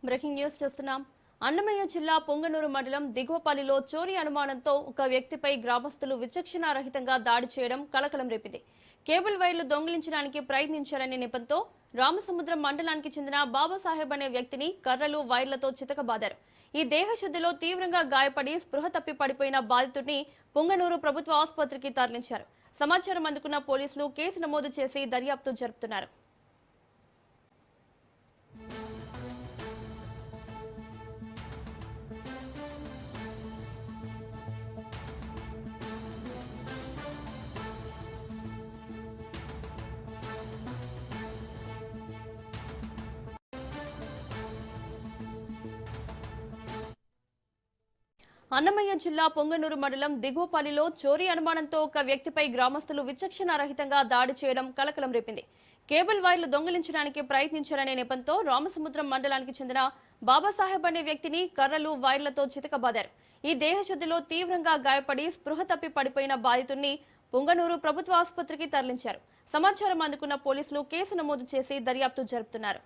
Breaking news చూస్తున్నాం. అన్నమయ్య జిల్లా పొంగనూరు మండలం దిగువపల్లిలో చోరీ అనుమానంతో ఒక వ్యక్తిపై గ్రామస్తులు విచక్షణారహితంగా దాడి చేయడం కలకలం రేపింది. కేబుల్ వైర్లు దొంగిలించడానికి ప్రయత్నించారనే నెపంతో రామసముద్రం మండలానికి చెందిన బాబాసాహెబ్ అనే వ్యక్తిని కర్రలు వైర్లతో చితకబాదారు. ఈ దేహశుద్ధిలో తీవ్రంగా గాయపడి స్పృహ తప్పి పడిపోయిన బాధితుడిని పొంగనూరు ప్రభుత్వ ఆసుపత్రికి తరలించారు. సమాచారం అందుకున్న పోలీసులు కేసు నమోదు చేసి దర్యాప్తు జరుపుతున్నారు. అన్నమయ్య జిల్లా పొంగనూరు మండలం దిగువపల్లిలో చోరీ అనుమానంతో ఒక వ్యక్తిపై గ్రామస్తులు విచక్షణారహితంగా దాడి చేయడం కలకలం రేపింది. కేబుల్ వైర్లు దొంగిలించడానికి ప్రయత్నించారనే నెపంతో రామసముద్రం మండలానికి చెందిన బాబాసాహెబ్ అనే వ్యక్తిని కర్రలు వైర్లతో చితకబాదారు. ఈ దేహశుద్ధిలో తీవ్రంగా గాయపడి స్పృహ తప్పి పడిపోయిన బాధితుడిని పొంగనూరు ప్రభుత్వ ఆసుపత్రికి తరలించారు. సమాచారం అందుకున్న పోలీసులు కేసు నమోదు చేసి దర్యాప్తు జరుపుతున్నారు.